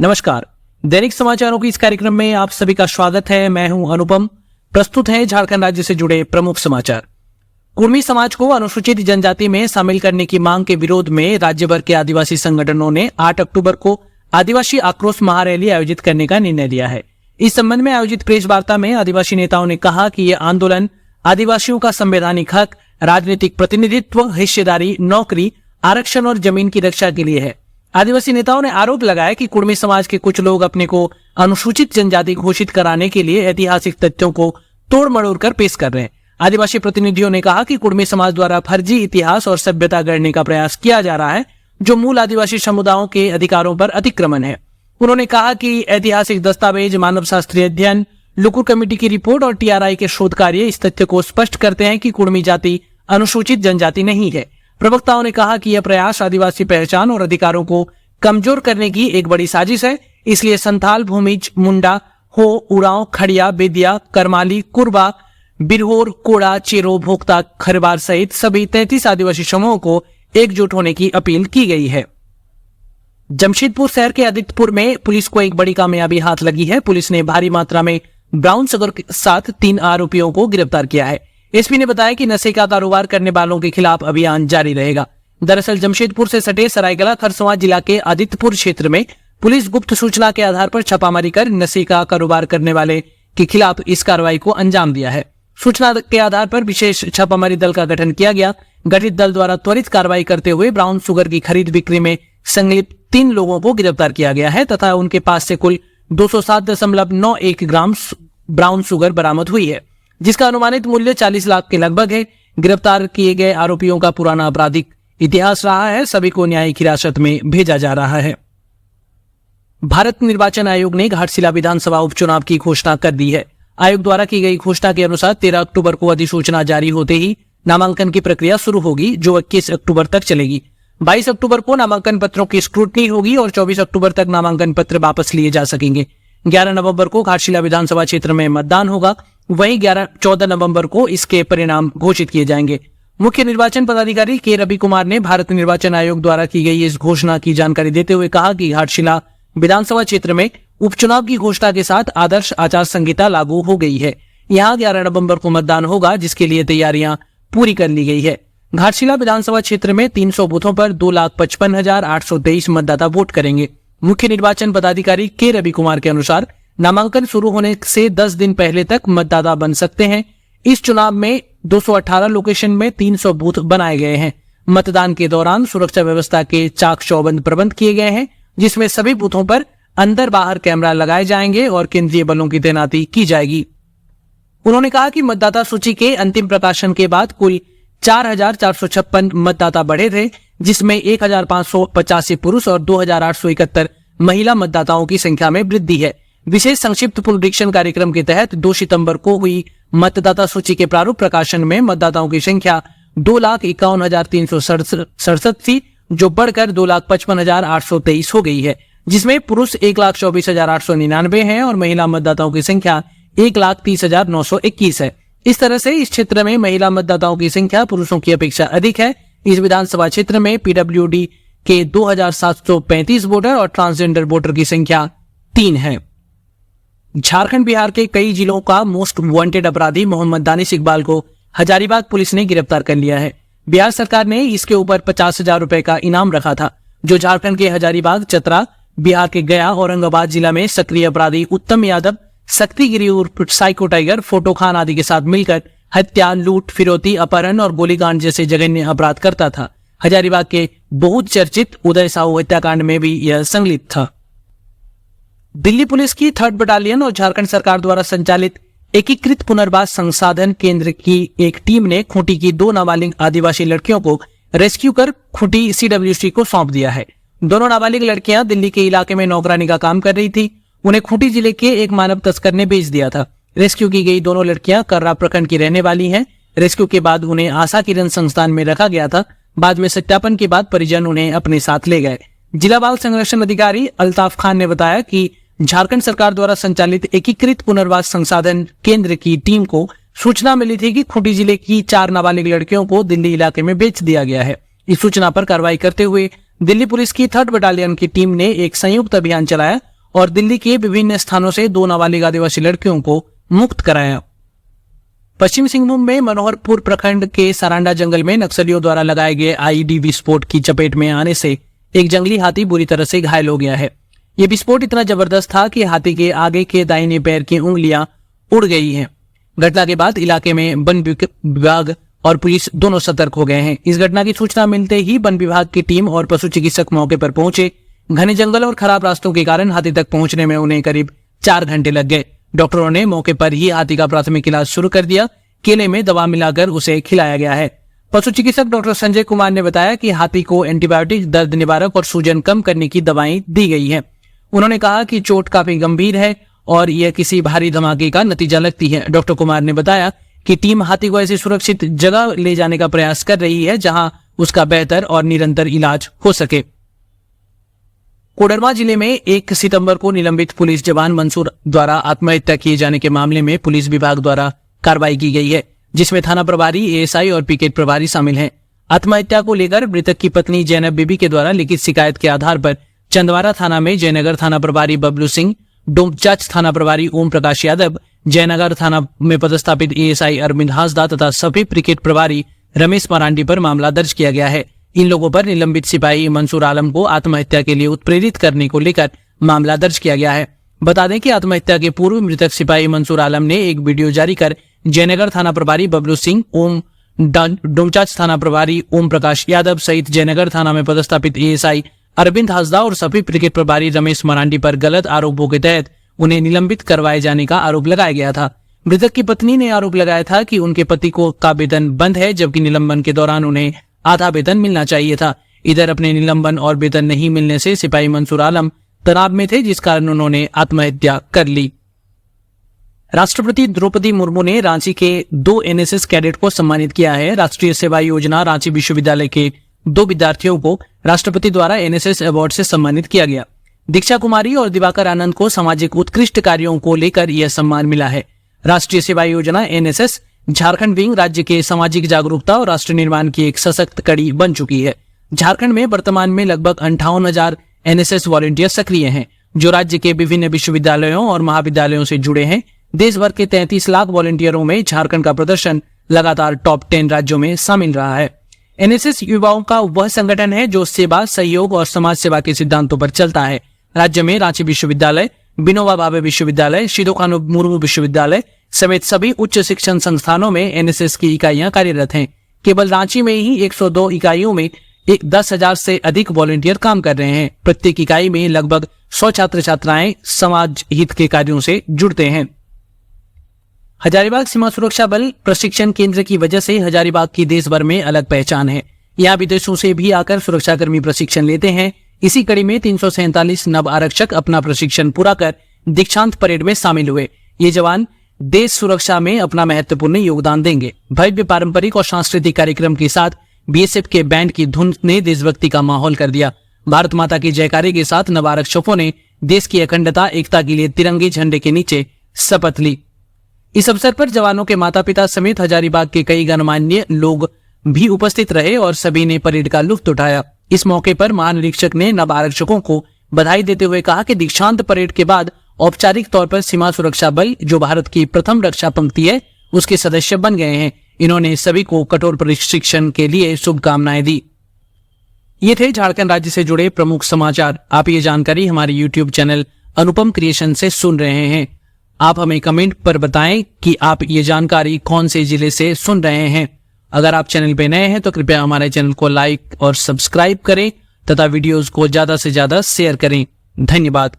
नमस्कार। दैनिक समाचारों की इस कार्यक्रम में आप सभी का स्वागत है। मैं हूं अनुपम। प्रस्तुत है झारखंड राज्य से जुड़े प्रमुख समाचार। कुर्मी समाज को अनुसूचित जनजाति में शामिल करने की मांग के विरोध में राज्य भर के आदिवासी संगठनों ने 8 अक्टूबर को आदिवासी आक्रोश महारैली आयोजित करने का निर्णय लिया है। इस संबंध में आयोजित प्रेस वार्ता में आदिवासी नेताओं ने कहा कि यह आंदोलन आदिवासियों का संवैधानिक हक, राजनीतिक प्रतिनिधित्व, हिस्सेदारी, नौकरी, आरक्षण और जमीन की रक्षा के लिए है। आदिवासी नेताओं ने आरोप लगाया कि कुर्मी समाज के कुछ लोग अपने को अनुसूचित जनजाति घोषित कराने के लिए ऐतिहासिक तथ्यों को तोड़ मड़ोड़ कर पेश कर रहे हैं। आदिवासी प्रतिनिधियों ने कहा कि कुर्मी समाज द्वारा फर्जी इतिहास और सभ्यता गढ़ने का प्रयास किया जा रहा है, जो मूल आदिवासी समुदायों के अधिकारों पर अतिक्रमण है। उन्होंने कहा कि ऐतिहासिक दस्तावेज, मानव शास्त्रीय अध्ययन, लुकुर कमेटी की रिपोर्ट और टीआरआई के शोध कार्य इस तथ्य को स्पष्ट करते हैं कि कुर्मी जाति अनुसूचित जनजाति नहीं है। प्रवक्ताओं ने कहा कि यह प्रयास आदिवासी पहचान और अधिकारों को कमजोर करने की एक बड़ी साजिश है। इसलिए संथाल, भूमिज, मुंडा, हो, उरांव, खड़िया, बेदिया, करमाली, कुरबा, बिरहोर, कोड़ा, चेरो, भोक्ता, खरबार सहित सभी 33 आदिवासी समूहों को एकजुट होने की अपील की गई है। जमशेदपुर शहर के आदित्यपुर में पुलिस को एक बड़ी कामयाबी हाथ लगी है। पुलिस ने भारी मात्रा में ब्राउन शुगर के साथ 3 आरोपियों को गिरफ्तार किया है। एसपी ने बताया कि नशे का कारोबार करने वालों के खिलाफ अभियान जारी रहेगा। दरअसल जमशेदपुर से सटे सरायकेला खरसवां जिला के आदित्यपुर क्षेत्र में पुलिस गुप्त सूचना के आधार पर छापामारी कर नशे का कारोबार करने वाले के खिलाफ इस कार्रवाई को अंजाम दिया है। सूचना के आधार पर विशेष छापामारी दल का गठन किया गया। गठित दल द्वारा त्वरित कार्रवाई करते हुए ब्राउन शुगर की खरीद बिक्री में संलिप्त 3 लोगों को गिरफ्तार किया गया है तथा उनके पास से कुल 207.91 ग्राम ब्राउन शुगर बरामद हुई है, जिसका अनुमानित मूल्य 40 लाख के लगभग है। गिरफ्तार किए गए आरोपियों का पुराना आपराधिक इतिहास रहा है। सभी को न्यायिक हिरासत में भेजा जा रहा है। भारत निर्वाचन आयोग ने घाटशिला विधानसभा उपचुनाव की घोषणा कर दी है। आयोग द्वारा की गई घोषणा के अनुसार 13 अक्टूबर को अधिसूचना जारी होते ही नामांकन की प्रक्रिया शुरू होगी, जो 21 अक्टूबर तक चलेगी। 22 अक्टूबर को नामांकन पत्रों की स्क्रूटनी होगी और 24 अक्टूबर तक नामांकन पत्र वापस लिए जा सकेंगे। 11 नवंबर को घाटशिला विधानसभा क्षेत्र में मतदान होगा। वहीं 14 नवंबर को इसके परिणाम घोषित किए जाएंगे। मुख्य निर्वाचन पदाधिकारी के रवि कुमार ने भारत निर्वाचन आयोग द्वारा की गई इस घोषणा की जानकारी देते हुए कहा कि घाटशिला विधानसभा क्षेत्र में उपचुनाव की घोषणा के साथ आदर्श आचार संहिता लागू हो गई है। यहां 11 नवंबर को मतदान होगा, जिसके लिए तैयारियां पूरी कर ली गई है। घाटशिला विधानसभा क्षेत्र में 300 बूथों पर 2,55,823 मतदाता वोट करेंगे। मुख्य निर्वाचन पदाधिकारी के रवि कुमार के अनुसार नामांकन शुरू होने से 10 दिन पहले तक मतदाता बन सकते हैं। इस चुनाव में 218 लोकेशन में 300 बूथ बनाए गए हैं। मतदान के दौरान सुरक्षा व्यवस्था के चाक चौबंद प्रबंध किए गए हैं, जिसमें सभी बूथों पर अंदर बाहर कैमरा लगाए जाएंगे और केंद्रीय बलों की तैनाती की जाएगी। उन्होंने कहा कि मतदाता सूची के अंतिम प्रकाशन के बाद कुल 4,456 मतदाता बढ़े थे, जिसमें 1,585 पुरुष और 2,871 महिला मतदाताओं की संख्या में वृद्धि है। विशेष संक्षिप्त पुनरीक्षण कार्यक्रम के तहत 2 सितंबर को हुई मतदाता सूची के प्रारूप प्रकाशन में मतदाताओं की संख्या 2,51,367 थी, जो बढ़कर 2,55,823 हो गई है, जिसमें पुरुष 1,24,899 हैं और महिला मतदाताओं की संख्या 1,30,921 है। इस तरह से इस क्षेत्र में महिला मतदाताओं की संख्या पुरुषों की अपेक्षा अधिक है। इस विधानसभा क्षेत्र में पीडब्ल्यूडी के 2,735 वोटर और ट्रांसजेंडर वोटर की संख्या 3 है। झारखंड बिहार के कई जिलों का मोस्ट वांटेड अपराधी मोहम्मद दानिश इकबाल को हजारीबाग पुलिस ने गिरफ्तार कर लिया है। बिहार सरकार ने इसके ऊपर 50,000 रुपए का इनाम रखा था, जो झारखंड के हजारीबाग, चतरा, बिहार के गया, औरंगाबाद जिला में सक्रिय अपराधी उत्तम यादव, शक्तिगिरी उर्फ साइको टाइगर, फोटो खान आदि के साथ मिलकर हत्या, लूट, फिरौती, अपहरण और गोलीकांड जैसे जघन्य अपराध करता था। हजारीबाग के बहुत चर्चित उदय साहू हत्याकांड में भी यह संलिप्त था। दिल्ली पुलिस की 3rd बटालियन और झारखंड सरकार द्वारा संचालित एकीकृत पुनर्वास संसाधन केंद्र की एक टीम ने खूंटी की 2 नाबालिग आदिवासी लड़कियों को रेस्क्यू कर खूंटी सीडब्ल्यूसी को सौंप दिया है। दोनों नाबालिग लड़कियां दिल्ली के इलाके में नौकरानी का काम कर रही थी। उन्हें खूंटी जिले के एक मानव तस्कर ने बेच दिया था। रेस्क्यू की गई दोनों लड़कियां कर्रा प्रखंड की रहने वाली हैं। रेस्क्यू के बाद उन्हें आशा किरण संस्थान में रखा गया था। बाद में सत्यापन के बाद परिजन उन्हें अपने साथ ले गए। जिला बाल संरक्षण अधिकारी अल्ताफ खान ने बताया कि झारखंड सरकार द्वारा संचालित एकीकृत पुनर्वास संसाधन केंद्र की टीम को सूचना मिली थी कि खूंटी जिले की 4 नाबालिग लड़कियों को दिल्ली इलाके में बेच दिया गया है। इस सूचना पर कार्रवाई करते हुए दिल्ली पुलिस की 3rd बटालियन की टीम ने एक संयुक्त अभियान चलाया और दिल्ली के विभिन्न स्थानों से 2 नाबालिग आदिवासी लड़कियों को मुक्त कराया। पश्चिम सिंहभूम में मनोहरपुर प्रखंड के सरांडा जंगल में नक्सलियों द्वारा लगाए गए आईईडी विस्फोट की चपेट में आने से एक जंगली हाथी बुरी तरह से घायल हो गया है। यह विस्फोट इतना जबरदस्त था कि हाथी के आगे के दाहिने पैर की उंगलियां उड़ गई हैं। घटना के बाद इलाके में वन विभाग और पुलिस दोनों सतर्क हो गए हैं। इस घटना की सूचना मिलते ही वन विभाग की टीम और पशु चिकित्सक मौके पर पहुंचे। घने जंगल और खराब रास्तों के कारण हाथी तक पहुंचने में उन्हें करीब 4 घंटे लग गए। डॉक्टरों ने मौके पर ही हाथी का प्राथमिक इलाज शुरू कर दिया। केले में दवा मिलाकर उसे खिलाया गया है। पशु चिकित्सक डॉक्टर संजय कुमार ने बताया कि हाथी को एंटीबायोटिक, दर्द निवारक और सूजन कम करने की दवाएं दी गई है। उन्होंने कहा कि चोट काफी गंभीर है और यह किसी भारी धमाके का नतीजा लगती है। डॉक्टर कुमार ने बताया कि टीम हाथी को ऐसी सुरक्षित जगह ले जाने का प्रयास कर रही है जहां उसका बेहतर और निरंतर इलाज हो सके। कोडरमा जिले में 1 सितंबर को निलंबित पुलिस जवान मंसूर द्वारा आत्महत्या किए जाने के मामले में पुलिस विभाग द्वारा कार्रवाई की गई है, जिसमें थाना प्रभारी, एएसआई और पिकेट प्रभारी शामिल हैं। आत्महत्या को लेकर मृतक की पत्नी जैनब बीबी के द्वारा लिखित शिकायत के आधार पर चंदवारा थाना में जयनगर थाना प्रभारी बबलू सिंह, डोमचाच थाना प्रभारी ओम प्रकाश यादव, जयनगर थाना में पदस्थापित एएसआई अरविंद हासदा तथा सभी क्रिकेट प्रभारी रमेश मरांडी पर मामला दर्ज किया गया है। इन लोगों पर निलंबित सिपाही मंसूर आलम को आत्महत्या के लिए उत्प्रेरित करने को लेकर मामला दर्ज किया गया है। बता दें कि आत्महत्या के पूर्व मृतक सिपाही मंसूर आलम ने एक वीडियो जारी कर जयनगर थाना प्रभारी बबलू सिंह, डोमचाच थाना प्रभारी ओम प्रकाश यादव सहित जयनगर थाना में पदस्थापित एएसआई अरविंद हासदा और सभी क्रिकेट प्रभारी रमेश मरांडी पर गलत आरोपों के तहत उन्हें निलंबित करवाए जाने का आरोप लगाया गया था। मृतक की पत्नी ने आरोप लगाया था कि उनके पति का वेतन बंद है, जबकि निलंबन के दौरान उन्हें आधा वेतन मिलना चाहिए था। इधर अपने निलंबन और वेतन नहीं मिलने से सिपाही मंसूर आलम तनाव में थे, जिस कारण उन्होंने आत्महत्या कर ली। राष्ट्रपति द्रौपदी मुर्मू ने रांची के 2 एनएसएस कैडेट को सम्मानित किया है। राष्ट्रीय सेवा योजना रांची विश्वविद्यालय के 2 विद्यार्थियों को राष्ट्रपति द्वारा एनएसएस अवार्ड से सम्मानित किया गया। दीक्षा कुमारी और दिवाकर आनंद को सामाजिक उत्कृष्ट कार्यों को लेकर यह सम्मान मिला है। राष्ट्रीय सेवा योजना एनएसएस झारखंड विंग राज्य के सामाजिक जागरूकता और राष्ट्र निर्माण की एक सशक्त कड़ी बन चुकी है। झारखंड में वर्तमान में लगभग 58,000 एनएसएस वॉलंटियर सक्रिय हैं, जो राज्य के विभिन्न विश्वविद्यालयों और महाविद्यालयों से जुड़े हैं। देश भर के 33 लाख वॉलंटियरों में झारखंड का प्रदर्शन लगातार टॉप 10 राज्यों में शामिल रहा है। एनएसएस युवाओं का वह संगठन है जो सेवा, सहयोग और समाज सेवा के सिद्धांतों पर चलता है। राज्य में रांची विश्वविद्यालय, विनोबा भावे विश्वविद्यालय, सिदो कान्हू मुर्मू विश्वविद्यालय समेत सभी उच्च शिक्षण संस्थानों में एनएसएस की इकाइयां कार्यरत हैं। केवल रांची में ही 102 इकाइयों में 10,000 से अधिक वॉलंटियर काम कर रहे हैं। प्रत्येक इकाई में लगभग 100 छात्र छात्राएं समाज हित के कार्यों से जुड़ते हैं। हजारीबाग सीमा सुरक्षा बल प्रशिक्षण केंद्र की वजह से हजारीबाग की देश भर में अलग पहचान है। यहाँ विदेशों से भी आकर सुरक्षाकर्मी प्रशिक्षण लेते हैं। इसी कड़ी में 347 नव आरक्षक अपना प्रशिक्षण पूरा कर दीक्षांत परेड में शामिल हुए। ये जवान देश सुरक्षा में अपना महत्वपूर्ण योगदान देंगे। भव्य पारंपरिक और सांस्कृतिक कार्यक्रम के साथ बीएसएफ के बैंड की धुन ने देशभक्ति का माहौल कर दिया। भारत माता की जयकारे के साथ नव आरक्षकों ने देश की अखंडता, एकता के लिए तिरंगे झंडे के नीचे शपथ ली। इस अवसर पर जवानों के माता पिता समेत हजारीबाग के कई गणमान्य लोग भी उपस्थित रहे और सभी ने परेड का लुत्फ उठाया। इस मौके पर महानिरीक्षक ने नव आरक्षकों को बधाई देते हुए कहा कि दीक्षांत परेड के बाद औपचारिक तौर पर सीमा सुरक्षा बल, जो भारत की प्रथम रक्षा पंक्ति है, उसके सदस्य बन गए हैं। इन्होंने सभी को कठोर प्रशिक्षण के लिए शुभकामनाएं दी। ये थे झारखंड राज्य से जुड़े प्रमुख समाचार। आप ये जानकारी हमारे यूट्यूब चैनल अनुपम क्रिएशन से सुन रहे हैं। आप हमें कमेंट पर बताएं कि आप ये जानकारी कौन से जिले से सुन रहे हैं। अगर आप चैनल पे नए हैं तो कृपया हमारे चैनल को लाइक और सब्सक्राइब करें तथा वीडियोस को ज्यादा से ज्यादा शेयर करें। धन्यवाद।